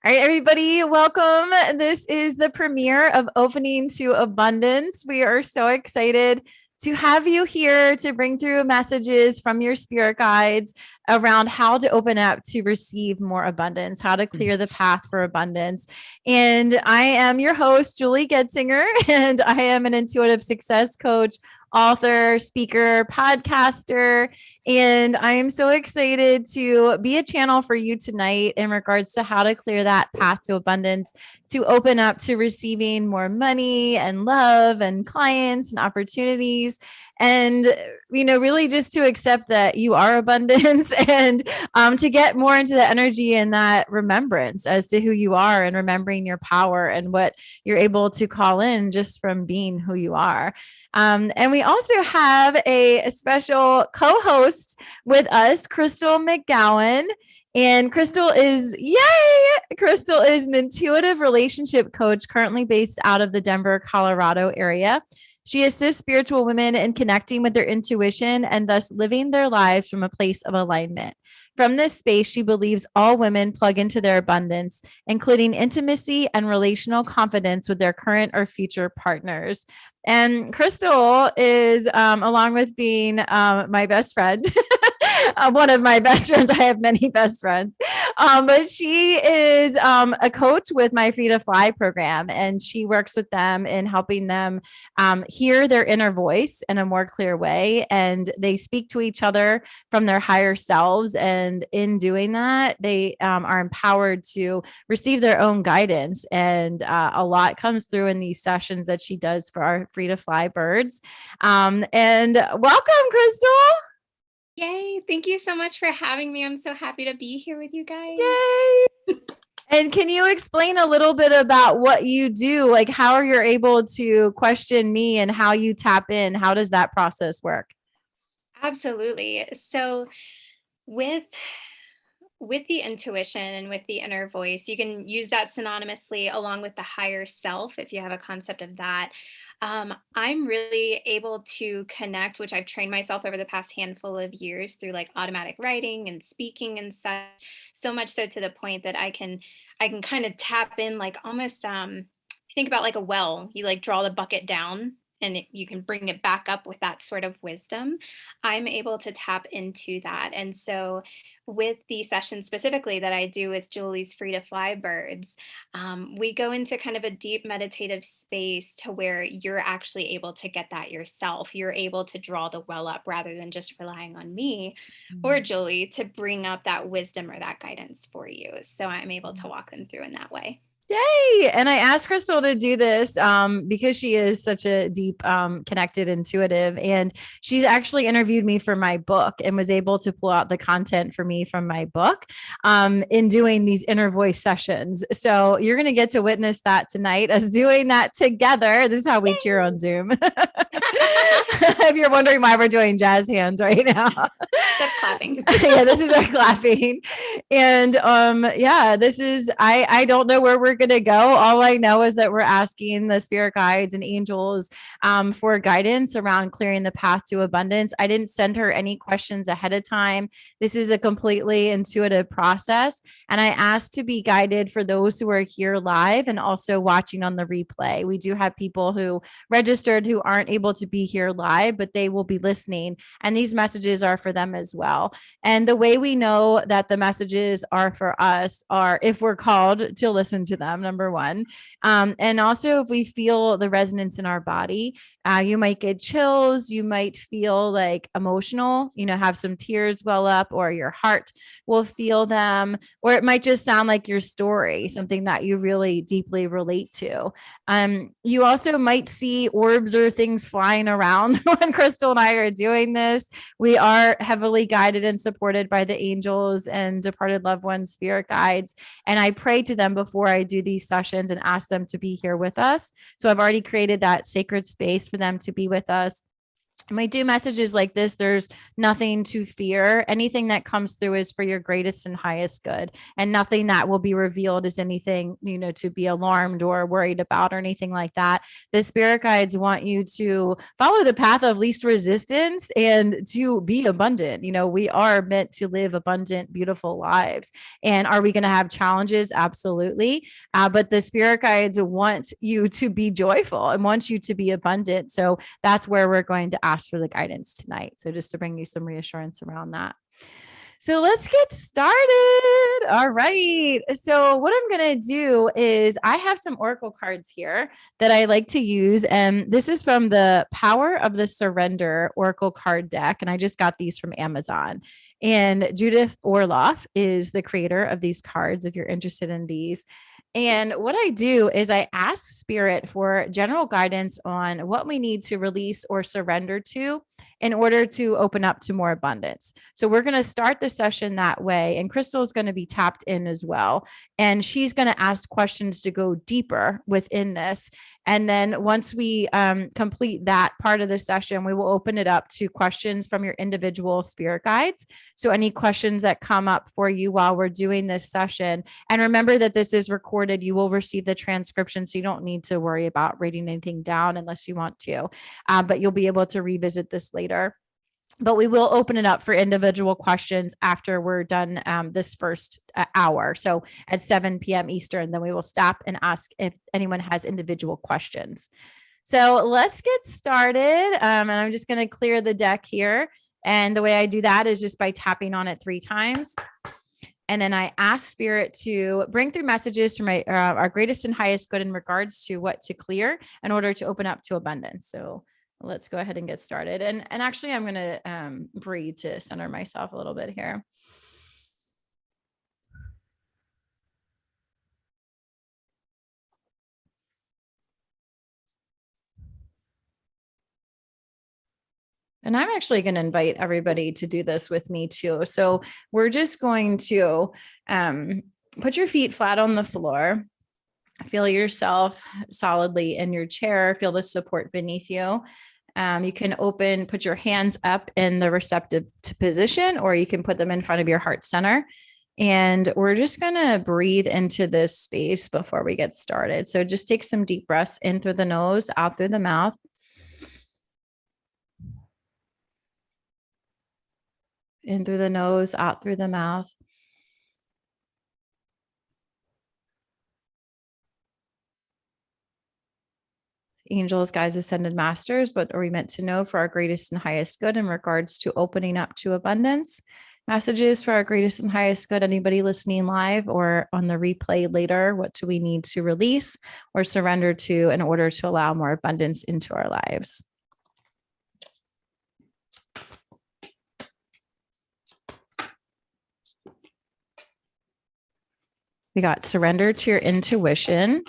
All right, everybody, welcome. This is the premiere of Opening to Abundance. We are so excited to have you here to bring through messages from your spirit guides around how to open up to receive more abundance, how to clear the path for abundance. And I am your host, Julie Getzinger, and I am an intuitive success coach, author, speaker, podcaster. And I am so excited to be a channel for you tonight in regards to how to clear that path to abundance, to open up to receiving more money and love and clients and opportunities. And, really just to accept that you are abundance and to get more into the energy and that remembrance as to who you are and remembering your power and what you're able to call in just from being who you are. And we also have a special co-host with us, Crystal Mcgowan. And Crystal is an intuitive relationship coach currently based out of the Denver, Colorado area. She assists spiritual women in connecting with their intuition and thus living their lives from a place of alignment. From this space, she believes all women plug into their abundance, including intimacy and relational confidence with their current or future partners. And Crystal is, along with being my best friend, one of my best friends. I have many best friends, but she is a coach with my Free to Fly program, and she works with them in helping them hear their inner voice in a more clear way. And they speak to each other from their higher selves. And in doing that, they are empowered to receive their own guidance. And a lot comes through in these sessions that she does for our Free to Fly birds. And welcome, Crystal. Yay. Thank you so much for having me. I'm so happy to be here with you guys. Yay. And can you explain a little bit about what you do? Like how are you able to question me and how you tap in? How does that process work? Absolutely. So with the intuition and with the inner voice, you can use that synonymously along with the higher self if you have a concept of that. I'm really able to connect, which I've trained myself over the past handful of years through like automatic writing and speaking and such. So much so to the point that I can kind of tap in like almost if you think about like a well, you like draw the bucket down and you can bring it back up with that sort of wisdom. I'm able to tap into that. And so with the session specifically that I do with Julie's Free to Fly birds, we go into kind of a deep meditative space to where you're actually able to get that yourself. You're able to draw the well up rather than just relying on me or Julie to bring up that wisdom or that guidance for you. So I'm able to walk them through in that way. Yay. And I asked Crystal to do this because she is such a deep, connected intuitive. And she's actually interviewed me for my book and was able to pull out the content for me from my book in doing these inner voice sessions. So you're going to get to witness that tonight, us doing that together. This is how we cheer on Zoom. If you're wondering why we're doing jazz hands right now. That's clapping. Yeah, this is our clapping. And this is I don't know where we're gonna go. All I know is that we're asking the spirit guides and angels for guidance around clearing the path to abundance. I didn't send her any questions ahead of time. This is a completely intuitive process. And I asked to be guided for those who are here live and also watching on the replay. We do have people who registered who aren't able to be here live, but they will be listening. And these messages are for them as well. And the way we know that the messages are for us are if we're called to listen to them, number one. And also if we feel the resonance in our body, you might get chills, you might feel like emotional, have some tears well up, or your heart will feel them, or it might just sound like your story, something that you really deeply relate to. You also might see orbs or things flying around when Crystal and I are doing this. We are heavily guided and supported by the angels and departed loved ones, spirit guides. And I pray to them before I do these sessions and ask them to be here with us. So I've already created that sacred space for them to be with us. we do messages like this, there's nothing to fear. Anything that comes through is for your greatest and highest good, and nothing that will be revealed is anything, to be alarmed or worried about or anything like that. The spirit guides want you to follow the path of least resistance and to be abundant. We are meant to live abundant, beautiful lives. And are we going to have challenges? Absolutely. But the spirit guides want you to be joyful and want you to be abundant. So that's where we're going to ask for the guidance tonight. So just to bring you some reassurance around that. So let's get started. All right. So what I'm going to do is I have some oracle cards here that I like to use. And this is from the Power of the Surrender oracle card deck. And I just got these from Amazon. And Judith Orloff is the creator of these cards, if you're interested in these. And what I do is I ask spirit for general guidance on what we need to release or surrender to in order to open up to more abundance. So we're going to start the session that way. And Crystal is going to be tapped in as well. And she's going to ask questions to go deeper within this. And then once we complete that part of the session, we will open it up to questions from your individual spirit guides. So any questions that come up for you while we're doing this session. And remember that this is recorded. You will receive the transcription. So you don't need to worry about writing anything down unless you want to. But you'll be able to revisit this later. But we will open it up for individual questions after we're done this first hour. So at 7 p.m. Eastern, then we will stop and ask if anyone has individual questions. So let's get started. And I'm just going to clear the deck here. And the way I do that is just by tapping on it 3 times. And then I ask spirit to bring through messages from our greatest and highest good in regards to what to clear in order to open up to abundance. So let's go ahead and get started. And actually, I'm going to breathe to center myself a little bit here. And I'm actually going to invite everybody to do this with me too. So we're just going to put your feet flat on the floor. Feel yourself solidly in your chair. Feel the support beneath you. You can put your hands up in the receptive position, or you can put them in front of your heart center. And we're just going to breathe into this space before we get started. So just take some deep breaths in through the nose, out through the mouth. In through the nose, out through the mouth. Angels, guides, ascended masters, what are we meant to know for our greatest and highest good in regards to opening up to abundance? Messages for our greatest and highest good. Anybody listening live or on the replay later, what do we need to release or surrender to in order to allow more abundance into our lives? We got surrender to your intuition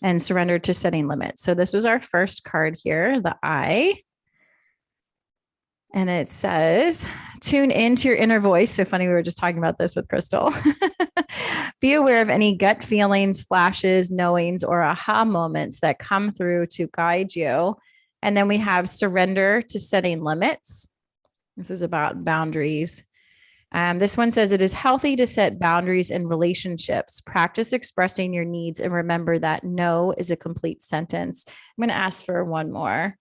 and surrender to setting limits. So this was our first card here, the I. And it says, tune into your inner voice. So funny, we were just talking about this with Crystal. Be aware of any gut feelings, flashes, knowings, or aha moments that come through to guide you. And then we have surrender to setting limits. This is about boundaries. This one says it is healthy to set boundaries in relationships. Practice expressing your needs and remember that no is a complete sentence. I'm going to ask for one more.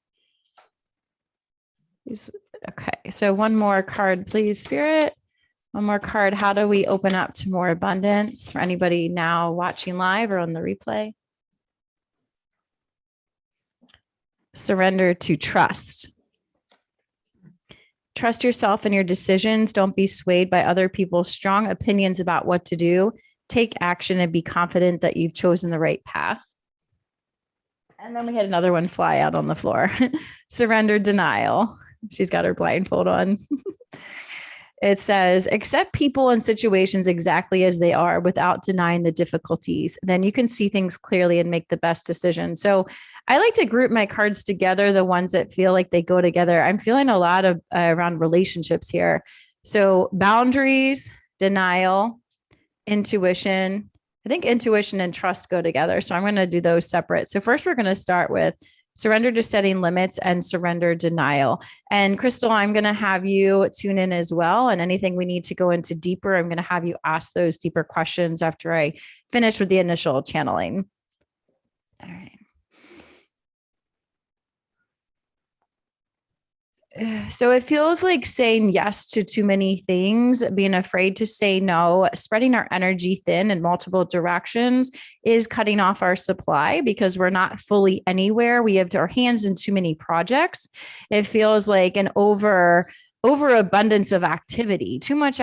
Okay, so one more card, please, Spirit. One more card. How do we open up to more abundance for anybody now watching live or on the replay? Surrender to trust. Trust yourself and your decisions. Don't be swayed by other people's strong opinions about what to do. Take action and be confident that you've chosen the right path. And then we had another one fly out on the floor. Surrender denial. She's got her blindfold on. It says, accept people and situations exactly as they are without denying the difficulties. Then you can see things clearly and make the best decision. So I like to group my cards together, the ones that feel like they go together. I'm feeling a lot of around relationships here. So boundaries, denial, intuition. I think intuition and trust go together. So I'm going to do those separate. So first we're going to start with surrender to setting limits, and surrender denial. And Crystal, I'm going to have you tune in as well. And anything we need to go into deeper, I'm going to have you ask those deeper questions after I finish with the initial channeling. All right. So it feels like saying yes to too many things, being afraid to say no, spreading our energy thin in multiple directions is cutting off our supply because we're not fully anywhere. We have our hands in too many projects. It feels like an overabundance of activity, too much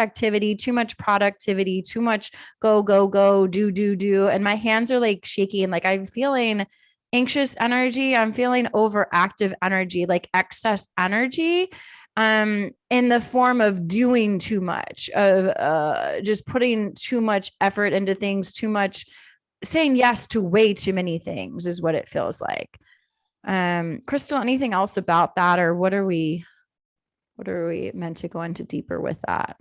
productivity, too much go, go, go, do. And my hands are like shaking. Like I'm feeling anxious energy. I'm feeling overactive energy, like excess energy, in the form of doing too much, of just putting too much effort into things, too much, saying yes to way too many things is what it feels like. Crystal, anything else about that, or what are we meant to go into deeper with that?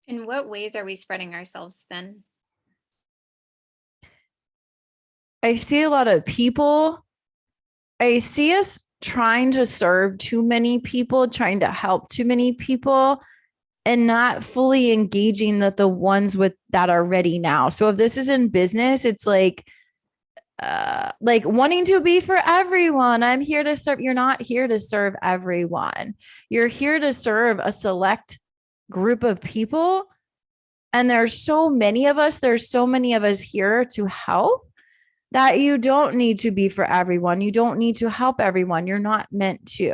In what ways are we spreading ourselves thin? I see a lot of people. I see us trying to serve too many people, trying to help too many people, and not fully engaging the ones with that are ready now. So if this is in business, it's like wanting to be for everyone. I'm here to serve. You're not here to serve everyone. You're here to serve a select group of people. And there's so many of us. There's so many of us here to help that you don't need to be for everyone. You don't need to help everyone. You're not meant to.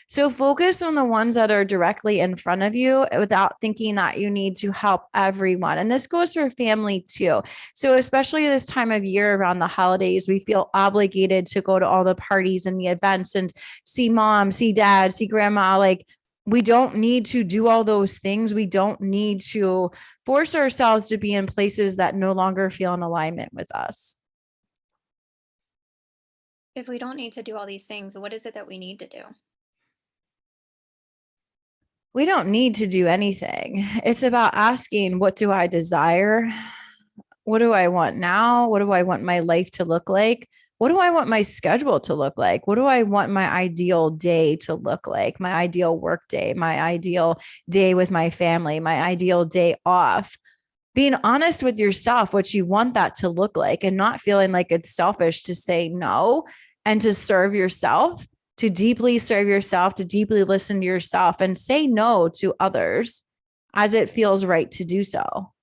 So focus on the ones that are directly in front of you without thinking that you need to help everyone. And this goes for family too. So especially this time of year around the holidays, we feel obligated to go to all the parties and the events and see mom, see dad, see grandma. Like, we don't need to do all those things. We don't need to force ourselves to be in places that no longer feel in alignment with us. If we don't need to do all these things, what is it that we need to do? We don't need to do anything. It's about asking, what do I desire? What do I want now? What do I want my life to look like? What do I want my schedule to look like? What do I want my ideal day to look like? My ideal work day, my ideal day with my family, my ideal day off. Being honest with yourself, what you want that to look like, and not feeling like it's selfish to say no and to serve yourself, to deeply serve yourself, to deeply listen to yourself and say no to others as it feels right to do so.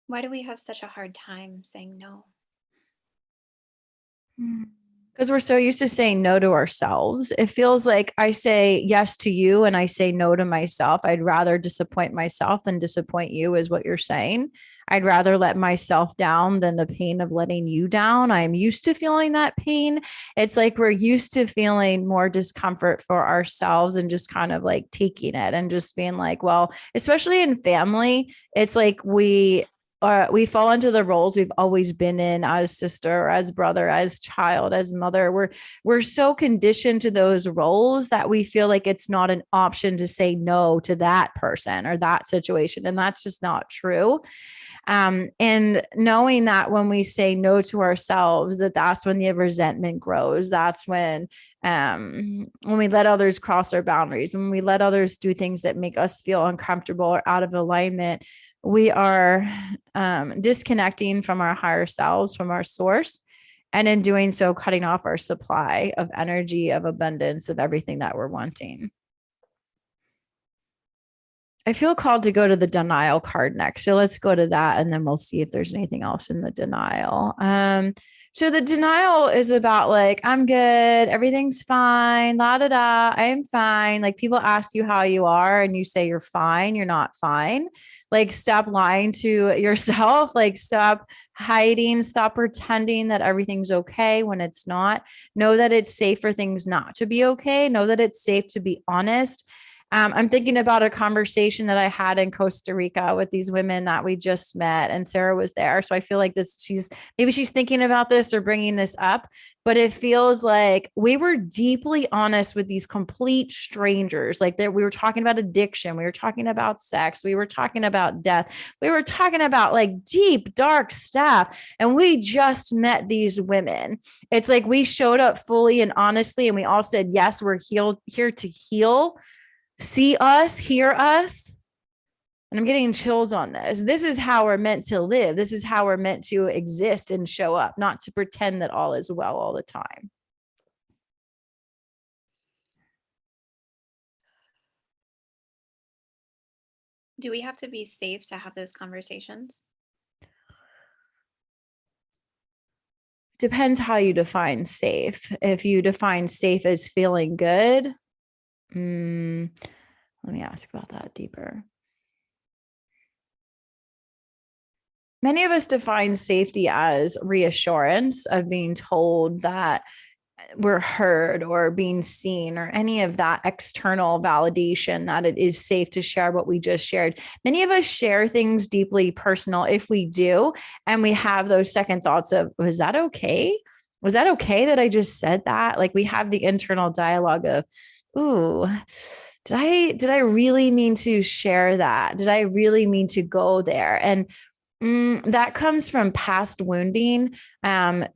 Why do we have such a hard time saying no? Because we're so used to saying no to ourselves. It feels like I say yes to you and I say no to myself. I'd rather disappoint myself than disappoint you, is what you're saying. I'd rather let myself down than the pain of letting you down. I'm used to feeling that pain. It's like we're used to feeling more discomfort for ourselves and just kind of like taking it and just being like, well, especially in family, it's like we fall into the roles we've always been in as sister, as brother, as child, as mother. We're so conditioned to those roles that we feel like it's not an option to say no to that person or that situation. And that's just not true. And knowing that when we say no to ourselves, that's when the resentment grows. That's when we let others cross our boundaries, when we let others do things that make us feel uncomfortable or out of alignment, we are disconnecting from our higher selves, from our source. And in doing so, cutting off our supply of energy, of abundance, of everything that we're wanting. I feel called to go to the denial card next. So let's go to that and then we'll see if there's anything else in the denial. So the denial is about like, I'm good, everything's fine, la da da, I'm fine. Like people ask you how you are and you say you're fine, you're not fine. Like stop lying to yourself, like stop hiding, stop pretending that everything's okay when it's not. Know that it's safe for things not to be okay. Know that it's safe to be honest. I'm thinking about a conversation that I had in Costa Rica with these women that we just met, and Sarah was there. So I feel like maybe she's thinking about this or bringing this up, but it feels like we were deeply honest with these complete strangers. Like we were talking about addiction, we were talking about sex, we were talking about death, we were talking about like deep, dark stuff. And we just met these women. It's like we showed up fully and honestly, and we all said, yes, we're here to heal. See us, hear us. And I'm getting chills on this. This is how we're meant to live. This is how we're meant to exist and show up, not to pretend that all is well all the time. Do we have to be safe to have those conversations? Depends how you define safe. If you define safe as feeling good, let me ask about that deeper. Many of us define safety as reassurance of being told that we're heard or being seen or any of that external validation that it is safe to share what we just shared. Many of us share things deeply personal if we do, and we have those second thoughts of, was that okay? Was that okay that I just said that? Like we have the internal dialogue of, ooh, did I really mean to share that? Did I really mean to go there? And that comes from past wounding,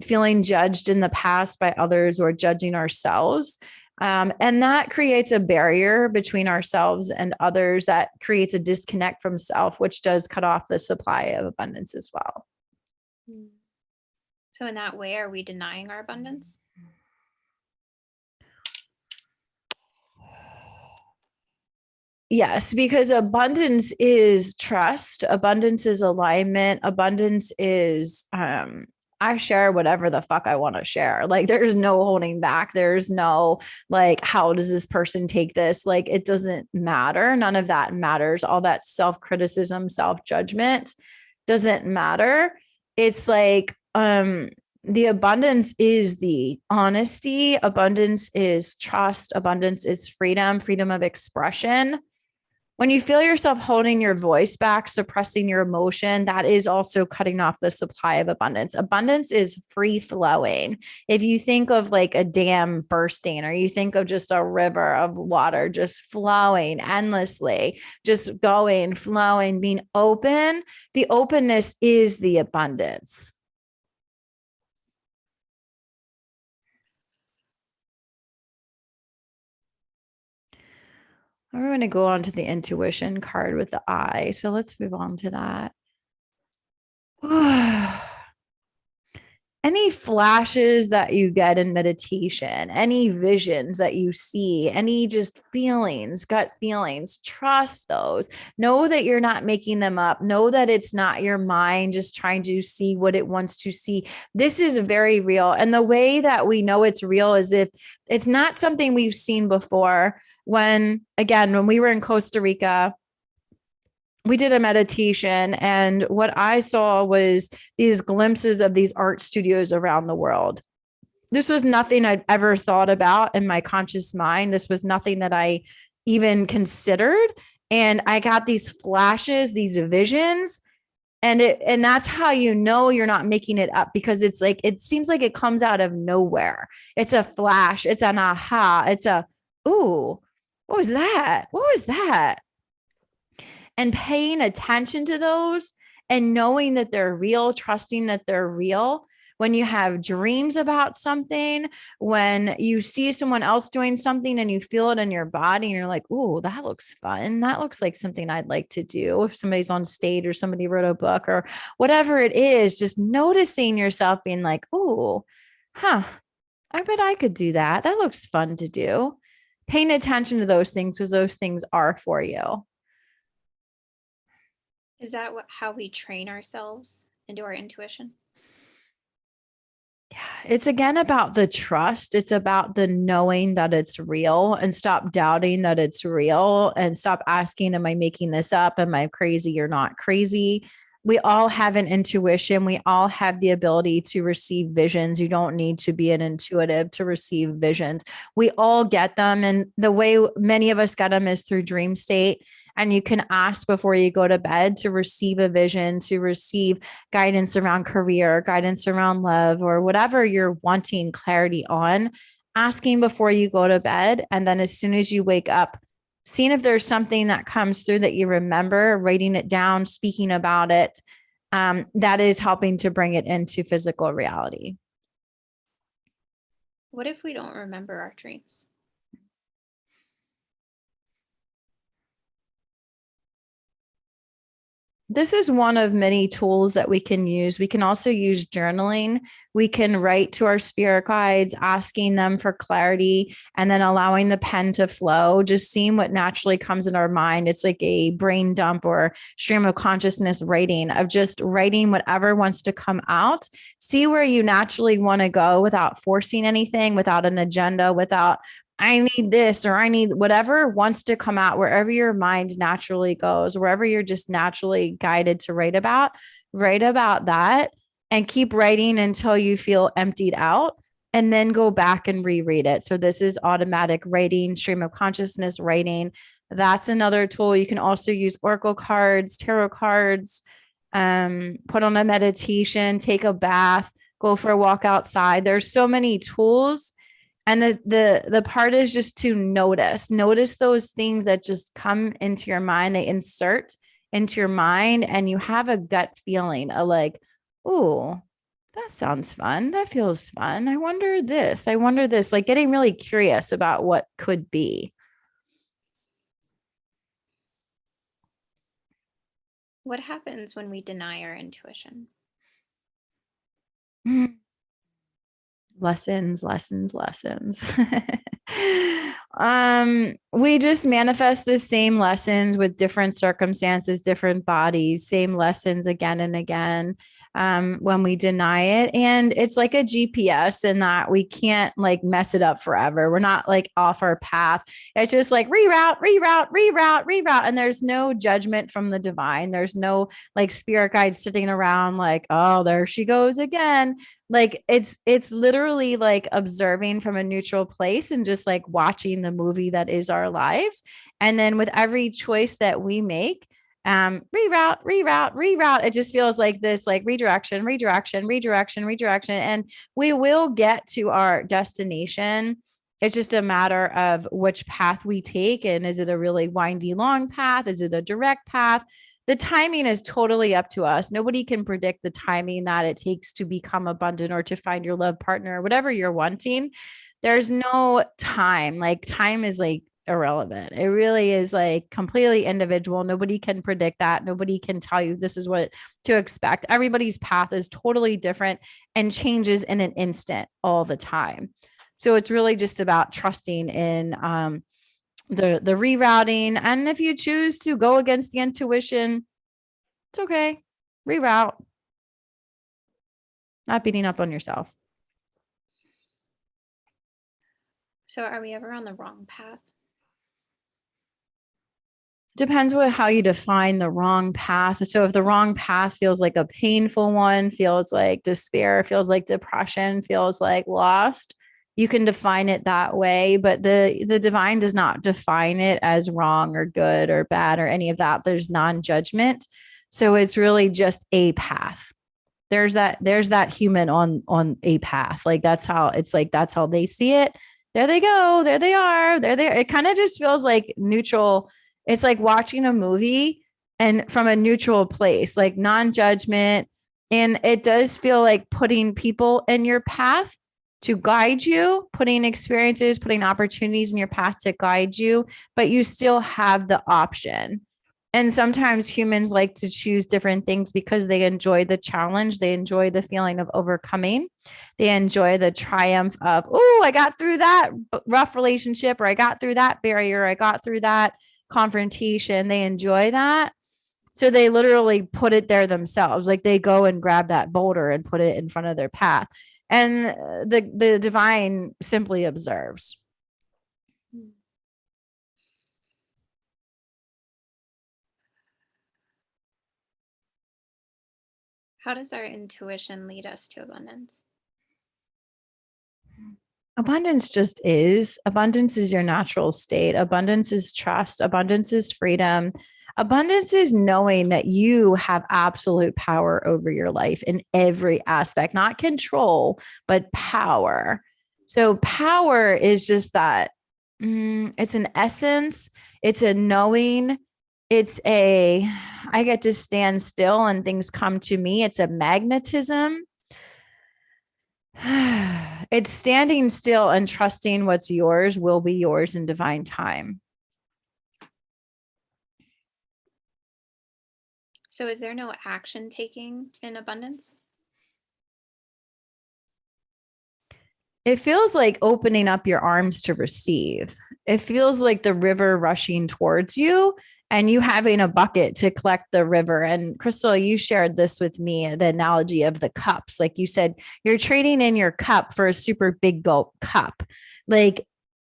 feeling judged in the past by others or judging ourselves. And that creates a barrier between ourselves and others that creates a disconnect from self, which does cut off the supply of abundance as well. So in that way, are we denying our abundance? Yes, because abundance is trust, abundance is alignment, abundance is I share whatever the fuck I want to share. Like there's no holding back. There's no like, how does this person take this? Like it doesn't matter. None of that matters. All that self-criticism, self-judgment doesn't matter. It's like the abundance is the honesty, abundance is trust, abundance is freedom, freedom of expression. When you feel yourself holding your voice back, suppressing your emotion, that is also cutting off the supply of abundance. Abundance is free flowing. If you think of like a dam bursting, or you think of just a river of water just flowing endlessly, just going, flowing, being open, the openness is the abundance. We're going to go on to the intuition card with the eye. So let's move on to that. Any flashes that you get in meditation, any visions that you see, any just feelings, gut feelings, trust those. Know that you're not making them up. Know that it's not your mind just trying to see what it wants to see. This is very real. And the way that we know it's real is if it's not something we've seen before. When we were in Costa Rica, we did a meditation, and what I saw was these glimpses of these art studios around the world. This was nothing I'd ever thought about in my conscious mind. This was nothing that I even considered. And I got these flashes, these visions, and that's how you know you're not making it up, because it's like, it seems like it comes out of nowhere. It's a flash, it's an aha, it's a, ooh, what was that? What was that? And paying attention to those and knowing that they're real, trusting that they're real. When you have dreams about something, when you see someone else doing something and you feel it in your body and you're like, oh, that looks fun. That looks like something I'd like to do. If somebody's on stage or somebody wrote a book or whatever it is, just noticing yourself being like, oh, I bet I could do that. That looks fun to do. Paying attention to those things, because those things are for you. Is that how we train ourselves into our intuition? Yeah, it's again about the trust. It's about the knowing that it's real, and stop doubting that it's real, and stop asking, am I making this up? Am I crazy or not crazy? we all have an intuition. We all have the ability to receive visions. You don't need to be an intuitive to receive visions. We all get them. And the way many of us get them is through dream state. And you can ask before you go to bed to receive a vision, to receive guidance around career, guidance around love, or whatever you're wanting clarity on, asking before you go to bed. And then as soon as you wake up, seeing if there's something that comes through that you remember, writing it down, speaking about it, that is helping to bring it into physical reality. What if we don't remember our dreams? This is one of many tools that we can use. We can also use journaling. We can write to our spirit guides, asking them for clarity, and then allowing the pen to flow, just seeing what naturally comes in our mind. It's like a brain dump or stream of consciousness writing, of just writing whatever wants to come out. See where you naturally want to go without forcing anything, without an agenda, without I need this or I need whatever wants to come out, wherever your mind naturally goes, wherever you're just naturally guided to write about that and keep writing until you feel emptied out, and then go back and reread it. So this is automatic writing, stream of consciousness writing. That's another tool. You can also use oracle cards, tarot cards, put on a meditation, take a bath, go for a walk outside. There's so many tools. And the part is just to notice those things that just come into your mind. They insert into your mind, and you have a gut feeling of like, oh, that sounds fun. That feels fun. I wonder this. I wonder this. Like getting really curious about what could be. What happens when we deny our intuition? Lessons. We just manifest the same lessons with different circumstances, different bodies, same lessons again and again. When we deny it, and it's like a GPS in that we can't like mess it up forever. We're not like off our path. It's just like reroute, and there's no judgment from the divine. There's no like spirit guide sitting around like, oh, there she goes again. Like it's literally like observing from a neutral place and just like watching the movie that is our lives. And then with every choice that we make, reroute, it just feels like this like redirection, and we will get to our destination. It's just a matter of which path we take. And is it a really windy long path? Is it a direct path? The timing is totally up to us. Nobody can predict the timing that it takes to become abundant or to find your love partner or whatever you're wanting. There's no time. Like time is like irrelevant. It really is like completely individual. Nobody can predict that. Nobody can tell you this is what to expect. Everybody's path is totally different and changes in an instant all the time. So it's really just about trusting in the rerouting. And if you choose to go against the intuition, it's okay. Reroute. Not beating up on yourself. So are we ever on the wrong path? Depends how you define the wrong path. So if the wrong path feels like a painful one, feels like despair, feels like depression, feels like lost, you can define it that way. But the divine does not define it as wrong or good or bad or any of that. There's non-judgment. So it's really just a path. There's that human on a path. Like that's how it's like, that's how they see it. There they go. There they are. There they are. It kind of just feels like neutral. It's like watching a movie and from a neutral place, like non-judgment. And it does feel like putting people in your path to guide you, putting experiences, putting opportunities in your path to guide you, but you still have the option. And sometimes humans like to choose different things because they enjoy the challenge. They enjoy the feeling of overcoming. They enjoy the triumph of, oh, I got through that rough relationship, or I got through that barrier, I got through that confrontation. They enjoy that. So they literally put it there themselves. Like they go and grab that boulder and put it in front of their path. And the divine simply observes. How does our intuition lead us to abundance? Abundance just is. Abundance is your natural state. Abundance is trust. Abundance is freedom. Abundance is knowing that you have absolute power over your life in every aspect, not control, but power. So, power is just that it's an essence, it's a knowing, I get to stand still and things come to me. It's a magnetism. It's standing still and trusting what's yours will be yours in divine time. So, is there no action taking in abundance? It feels like opening up your arms to receive. It feels like the river rushing towards you and you having a bucket to collect the river. And Crystal, you shared this with me, the analogy of the cups. Like you said, you're trading in your cup for a super big gulp cup. Like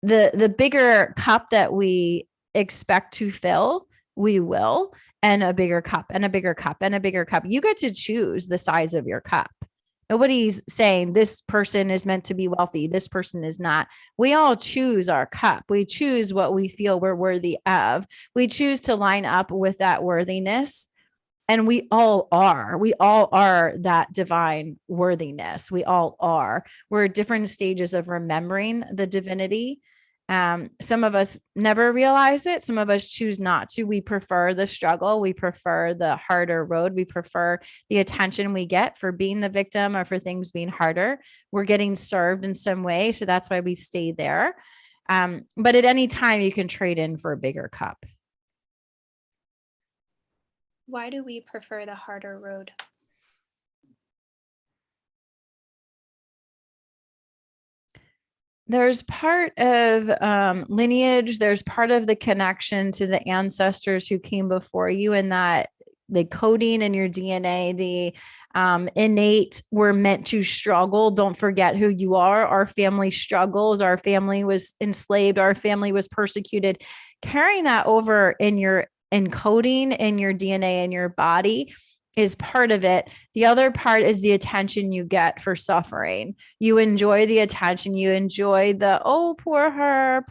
the bigger cup that we expect to fill, we will, and a bigger cup and a bigger cup and a bigger cup. You get to choose the size of your cup. Nobody's saying this person is meant to be wealthy. This person is not. We all choose our cup. We choose what we feel we're worthy of. We choose to line up with that worthiness. And we all are. We all are that divine worthiness. We all are. We're at different stages of remembering the divinity. Some of us never realize it. Some of us choose not to. We prefer the struggle. We prefer the harder road. We prefer the attention we get for being the victim or for things being harder. We're getting served in some way. So that's why we stay there. But at any time, you can trade in for a bigger cup. Why do we prefer the harder road? There's part of lineage, there's part of the connection to the ancestors who came before you, and that the coding in your DNA, the innate, we're meant to struggle. Don't forget who you are. Our family struggles. Our family was enslaved. Our family was persecuted. Carrying that over in your encoding in your DNA in your body is part of it. The other part is the attention you get for suffering. You enjoy the attention. You enjoy the, oh, poor her,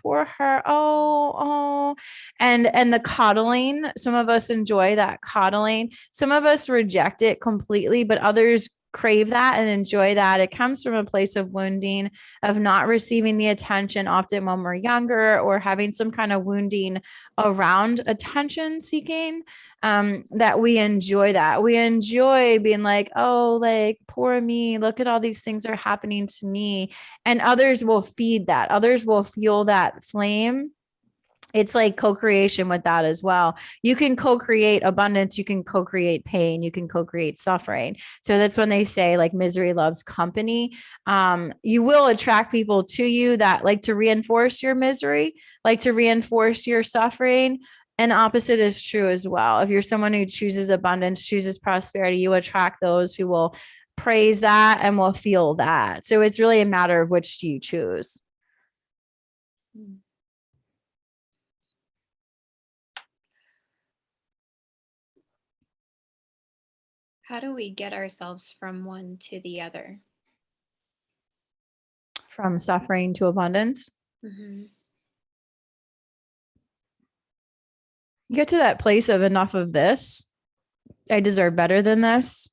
oh, and the coddling. Some of us enjoy that coddling. Some of us reject it completely, but others crave that and enjoy that. It comes from a place of wounding, of not receiving the attention often when we're younger, or having some kind of wounding around attention seeking. That we enjoy that. We enjoy being like, oh, like poor me, look at all these things are happening to me. And others will feed that. Others will fuel that flame. It's like co-creation with that as well. You can co-create abundance, you can co-create pain, you can co-create suffering. So that's when they say like misery loves company. You will attract people to you that like to reinforce your misery, like to reinforce your suffering. And the opposite is true as well. If you're someone who chooses abundance, chooses prosperity, you attract those who will praise that and will feel that. So it's really a matter of which do you choose. How do we get ourselves from one to the other? From suffering to abundance. Mm-hmm. You get to that place of enough of this. I deserve better than this.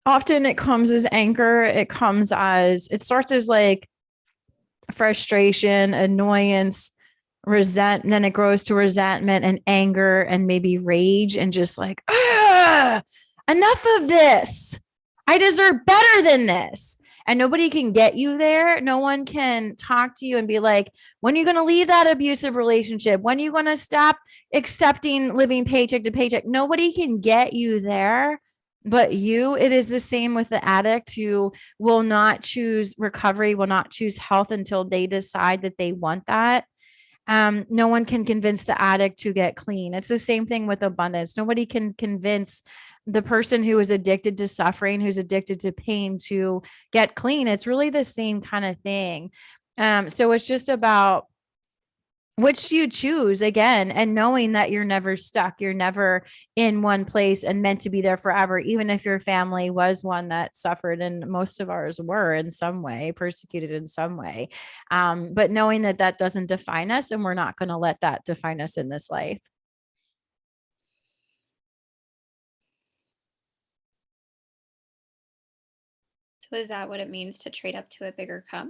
Often it comes as anger. It starts as like frustration, annoyance, and then it grows to resentment and anger and maybe rage and just like, enough of this. I deserve better than this. And nobody can get you there. No one can talk to you and be like, when are you going to leave that abusive relationship? When are you going to stop accepting living paycheck to paycheck? Nobody can get you there but you. It is the same with the addict who will not choose recovery, will not choose health until they decide that they want that. No one can convince the addict to get clean. It's the same thing with abundance. Nobody can convince the person who is addicted to suffering, who's addicted to pain, to get clean. It's really the same kind of thing. So it's just about which you choose again, and knowing that you're never stuck, you're never in one place and meant to be there forever, even if your family was one that suffered, and most of ours were in some way persecuted in some way. But knowing that that doesn't define us, and we're not going to let that define us in this life. So is that what it means to trade up to a bigger cup?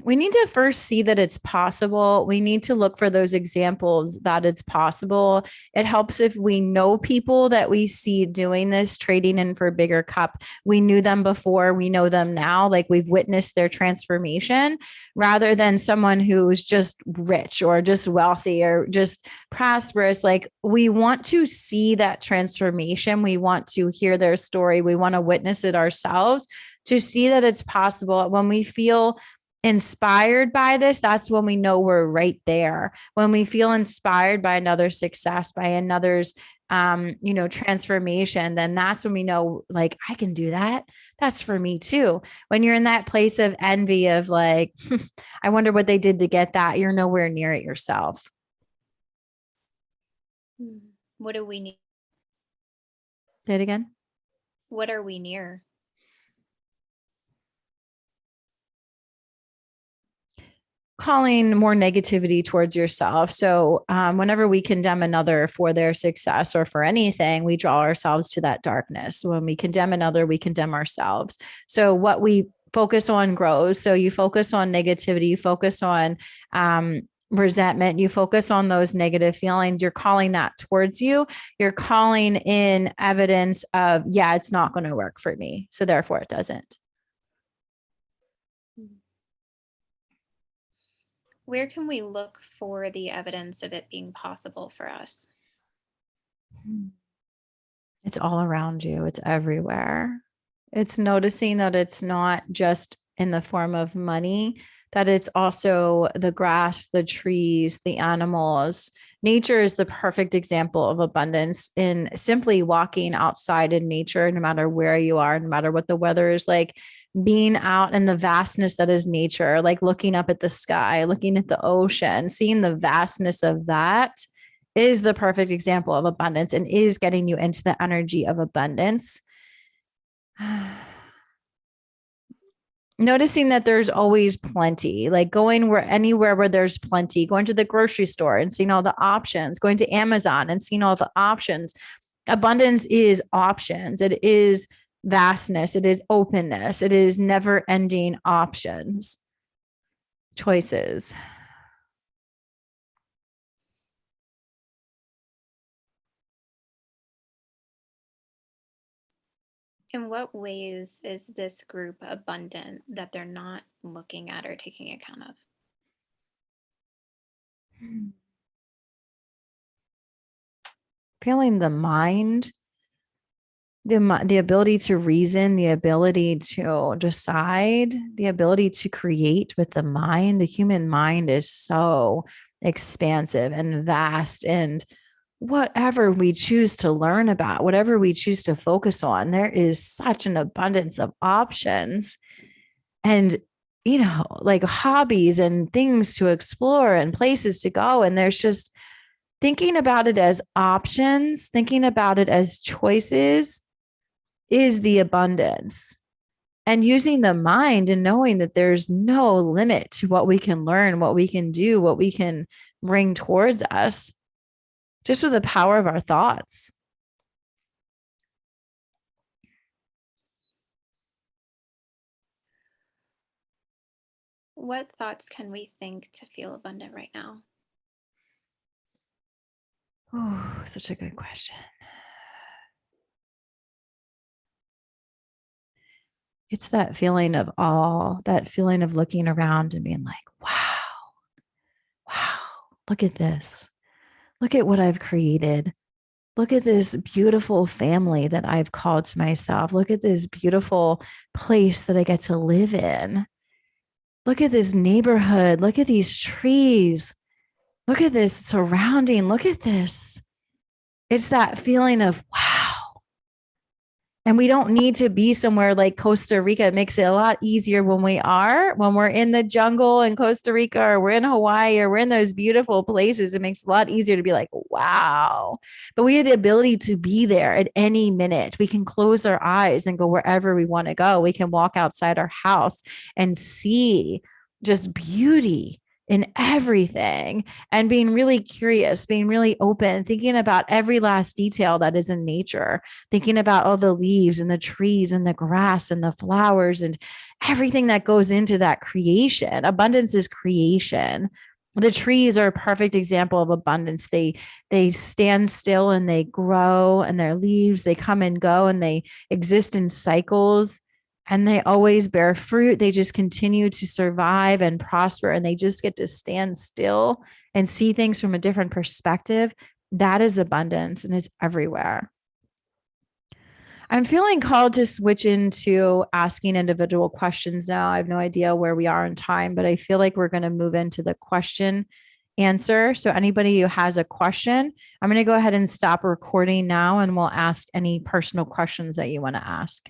We need to first see that it's possible. We need to look for those examples that it's possible. It helps if we know people that we see doing this, trading in for a bigger cup. We knew them before, we know them now, like we've witnessed their transformation, rather than someone who's just rich or just wealthy or just prosperous. Like, we want to see that transformation. We want to hear their story. We want to witness it ourselves to see that it's possible. When we feel inspired by this, that's when we know we're right there. When we feel inspired by another success, by another's transformation, then that's when we know, like, I can do that. That's for me too. When you're in that place of envy of like, I wonder what they did to get that, you're nowhere near it yourself. What do we need? Say it again. What are we near? Calling more negativity towards yourself. So whenever we condemn another for their success or for anything, we draw ourselves to that darkness. When we condemn another, we condemn ourselves. So what we focus on grows. So you focus on negativity, you focus on resentment, you focus on those negative feelings, you're calling that towards you. You're calling in evidence of, yeah, it's not going to work for me, so therefore it doesn't. Where can we look for the evidence of it being possible for us? It's all around you. It's everywhere. It's noticing that it's not just in the form of money, that it's also the grass, the trees, the animals. Nature is the perfect example of abundance. In simply walking outside in nature, no matter where you are, no matter what the weather is like, being out in the vastness that is nature, like looking up at the sky, looking at the ocean, seeing the vastness of that is the perfect example of abundance and is getting you into the energy of abundance. Noticing that there's always plenty, like going anywhere where there's plenty, going to the grocery store and seeing all the options, going to Amazon and seeing all the options. Abundance is options. It is vastness. It is openness. It is never ending options, choices. In what ways is this group abundant that they're not looking at or taking account of? Feeling the mind, the ability to reason, the ability to decide, the ability to create with the mind. The human mind is so expansive and vast, and whatever we choose to learn about, whatever we choose to focus on, there is such an abundance of options and, like hobbies and things to explore and places to go. And there's just thinking about it as options, thinking about it as choices is the abundance. And using the mind and knowing that there's no limit to what we can learn, what we can do, what we can bring towards us, just with the power of our thoughts. What thoughts can we think to feel abundant right now? Oh, such a good question. It's that feeling of awe, that feeling of looking around and being like, wow, look at this. Look at what I've created. Look at this beautiful family that I've called to myself. Look at this beautiful place that I get to live in. Look at this neighborhood. Look at these trees. Look at this surrounding. Look at this. It's that feeling of wow. And we don't need to be somewhere like Costa Rica. It makes it a lot easier when we're in the jungle in Costa Rica, or we're in Hawaii, or we're in those beautiful places. It makes it a lot easier to be like, wow. But we have the ability to be there at any minute. We can close our eyes and go wherever we want to go. We can walk outside our house and see just beauty in everything, and being really curious, being really open, thinking about every last detail that is in nature, thinking about all the leaves and the trees and the grass and the flowers and everything that goes into that creation. Abundance is creation. The trees are a perfect example of abundance. They stand still and they grow, and their leaves, they come and go, and they exist in cycles, and they always bear fruit. They just continue to survive and prosper, and they just get to stand still and see things from a different perspective. That is abundance and is everywhere. I'm feeling called to switch into asking individual questions now. I have no idea where we are in time, but I feel like we're going to move into the question answer. So, anybody who has a question, I'm going to go ahead and stop recording now, and we'll ask any personal questions that you want to ask.